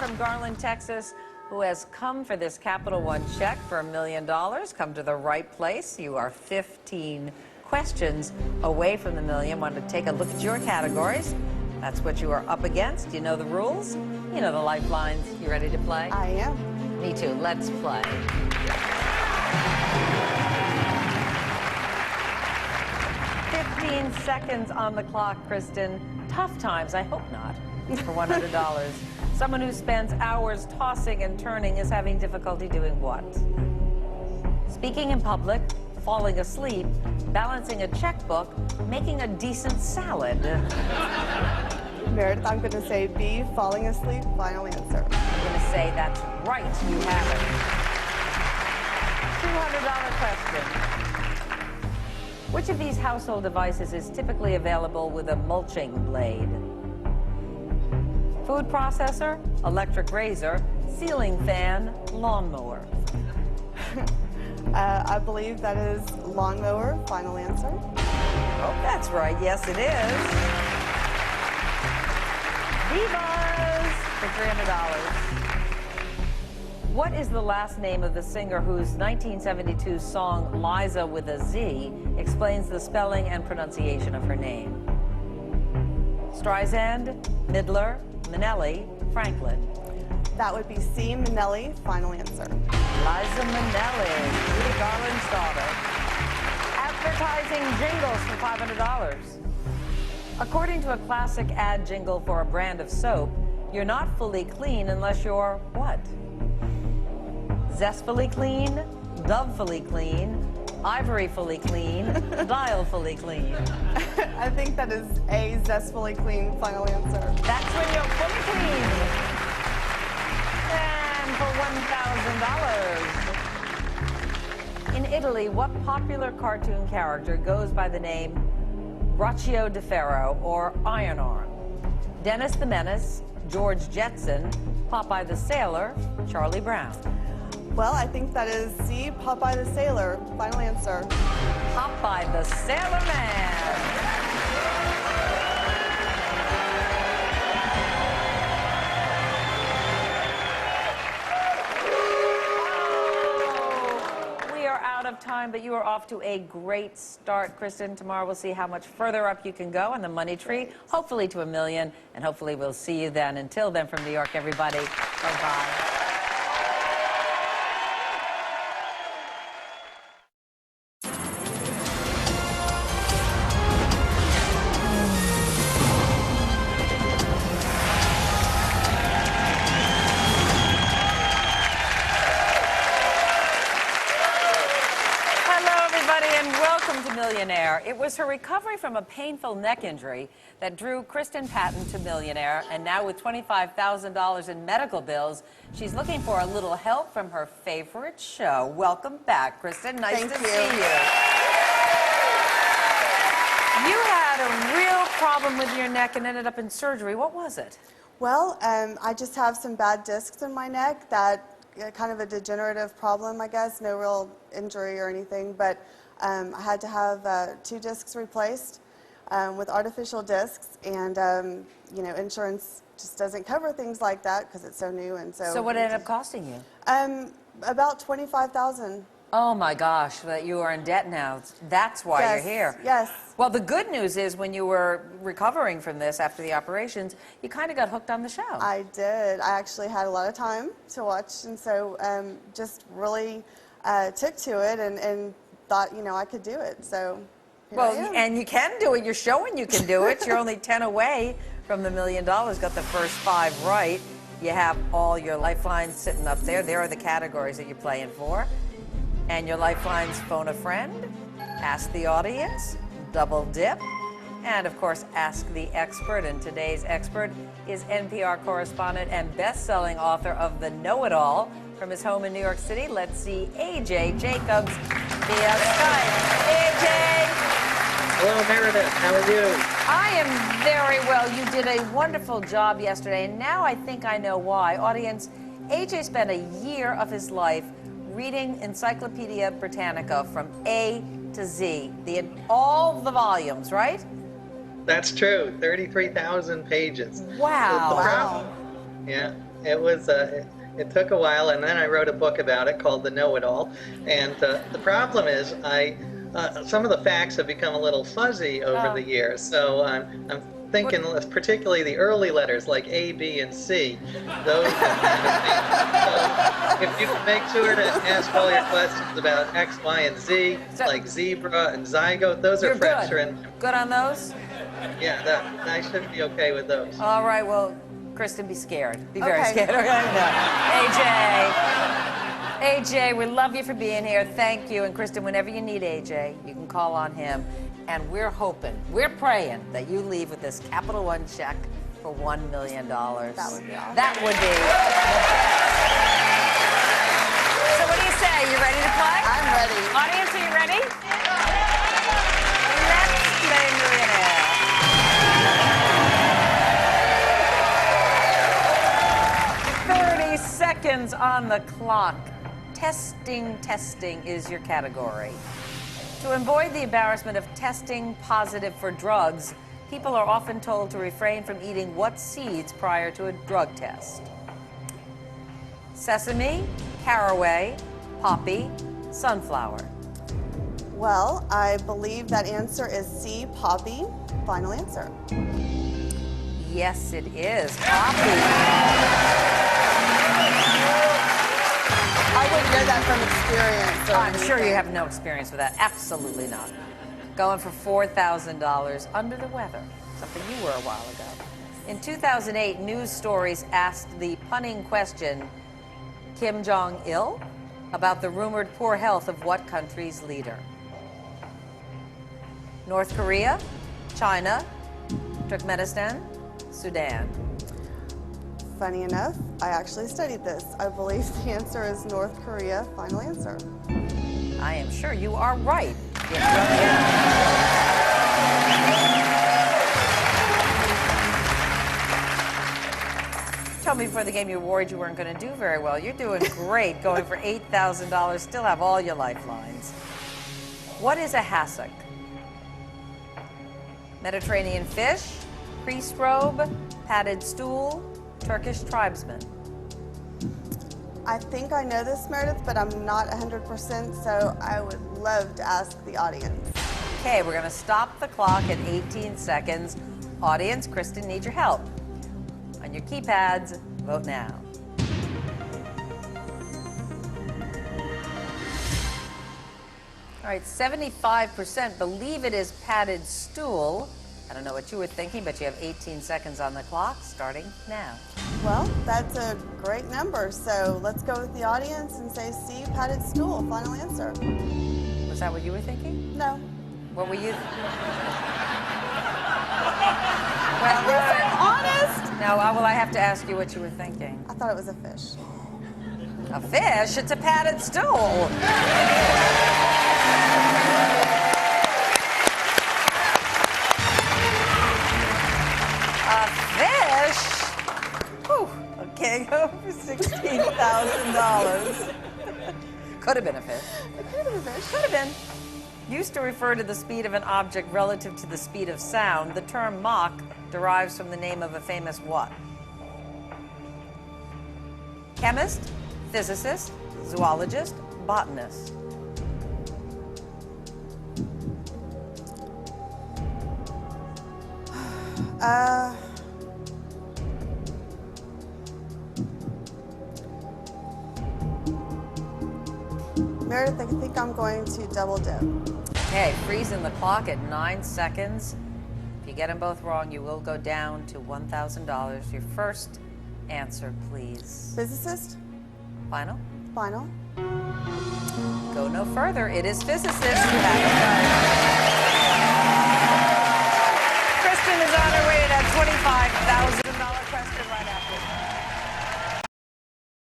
from Garland, Texas, who has come for this Capital One check for $1 million. Come to the right place. You are 15 questions away from the million. Want to take a look at your categories. That's what you are up against. You know the rules. You know the lifelines. You ready to play? I am. Me too. Let's play. 15 seconds on the clock, Kristin. Tough times, I hope not, for $100. Someone who spends hours tossing and turning is having difficulty doing what? Speaking in public, falling asleep, balancing a checkbook, making a decent salad. Meredith, I'm going to say B, falling asleep, final answer. I'm going to say that's right. You have it. $200 question. Which of these household devices is typically available with a mulching blade? Food processor, electric razor, ceiling fan, lawnmower. I believe that is lawnmower, final answer. Oh, that's right. Yes, it is. Divas for $300. What is the last name of the singer whose 1972 song Liza with a Z explains the spelling and pronunciation of her name? Streisand, Midler, Minnelli, Franklin. That would be C, Minnelli, final answer. Liza Minnelli, Judy Garland's daughter. Advertising jingles for $500. According to a classic ad jingle for a brand of soap, you're not fully clean unless you're what? Zestfully clean, Dove-fully clean, Ivory-fully clean, Dial-fully clean. I think that is A, zestfully clean, final answer. That's when you're fully clean. And for $1,000. In Italy, what popular cartoon character goes by the name Braccio di Ferro or Iron Arm? Dennis the Menace, George Jetson, Popeye the Sailor, Charlie Brown. Well, I think that is C, Popeye the Sailor, final answer. Popeye the Sailor Man. Of time, but you are off to a great start, Kristin. Tomorrow we'll see how much further up you can go on the money tree, hopefully to $1 million, and hopefully we'll see you then. Until then, from New York, everybody, bye-bye. Millionaire. It was her recovery from a painful neck injury that drew Kristin Patton to Millionaire, and now with $25,000 in medical bills, she's looking for a little help from her favorite show. Welcome back, Kristin. Nice to see you. You had a real problem with your neck and ended up in surgery. What was it? Well, I just have some bad discs in my neck that kind of a degenerative problem, I guess. No real injury or anything, but I had to have 2 discs replaced with artificial discs, and you know, insurance just doesn't cover things like that because it's so new, and so. So what ended up costing you? About $25,000. Oh my gosh, that you are in debt now. That's why you're here. Yes. Well, the good news is when you were recovering from this after the operations, you kind of got hooked on the show. I did. I actually had a lot of time to watch, and so just really took to it and thought, you know, I could do it. So well, and you can do it. You're showing you can do it. You're only 10 away from the $1 million. Got the first 5 right. You have all your lifelines sitting up there. There are the categories that you're playing for. And your lifelines: phone a friend, ask the audience, double dip, and of course ask the expert. And today's expert is NPR correspondent and best-selling author of The Know-It-All. From his home in New York City, let's see A.J. Jacobs via Skype. A.J. Hello, Meredith. How are you? I am very well. You did a wonderful job yesterday, and now I think I know why. Audience, A.J. spent a year of his life reading Encyclopedia Britannica from A to Z, all the volumes, right? That's true. 33,000 pages. Wow. Yeah. It took a while, and then I wrote a book about it called The Know-It-All. And the problem is, some of the facts have become a little fuzzy over the years. So I'm thinking, particularly the early letters like A, B, and C. Those are kind of things. So if you can make sure to ask all your questions about X, Y, and Z, like zebra and zygote, those are fresh. Good on those? Yeah, I should be okay with those. All right, well, Kristin, be scared. Be very scared. AJ, we love you for being here. Thank you. And Kristin, whenever you need AJ, you can call on him. And we're hoping, we're praying that you leave with this Capital One check for $1 million. That would be awesome. That would be. So what do you say? You ready to play? I'm ready. Audience, are you ready? Let's play Millionaire. 30 seconds on the clock. Testing is your category. To avoid the embarrassment of testing positive for drugs, people are often told to refrain from eating what seeds prior to a drug test? Sesame, caraway, poppy, sunflower. Well, I believe that answer is C, poppy. Final answer. Yes, it is. Poppy. I wouldn't know that from experience. I'm sure you have no experience with that. Absolutely not. Going for $4,000 under the weather, something you were a while ago. In 2008, news stories asked the punning question, Kim Jong-il, about the rumored poor health of what country's leader? North Korea, China, Turkmenistan, Sudan. Funny enough, I actually studied this. I believe the answer is North Korea. Final answer. I am sure you are right. Told me before the game you were worried you weren't going to do very well. You're doing great, going for $8,000. Still have all your lifelines. What is a hassock? Mediterranean fish, priest robe, padded stool, Turkish tribesman. I think I know this, Meredith, but I'm not 100%, so I would love to ask the audience. Okay, we're going to stop the clock at 18 seconds. Audience, Kristin needs your help. On your keypads, vote now. All right, 75% believe it is padded stool. I don't know what you were thinking, but you have 18 seconds on the clock, starting now. Well, that's a great number, so let's go with the audience and say C, padded stool. Final answer. Was that what you were thinking? No. What were you? Well, you're so honest. No, well, I have to ask you what you were thinking. I thought it was a fish. A fish? It's a padded stool. A fish? Whew. Okay, go for $16,000. Could have been a fish. It could have been a fish. Could have been. Used to refer to the speed of an object relative to the speed of sound, the term Mach derives from the name of a famous what? Chemist, physicist, zoologist, botanist. Meredith, I think I'm going to double dip. Okay, freezing the clock at 9 seconds. If you get them both wrong, you will go down to $1,000. Your first answer, please. Physicist? Final? Final. Go no further. It is physicist. You have it right. Kristin is on her way to $25,000.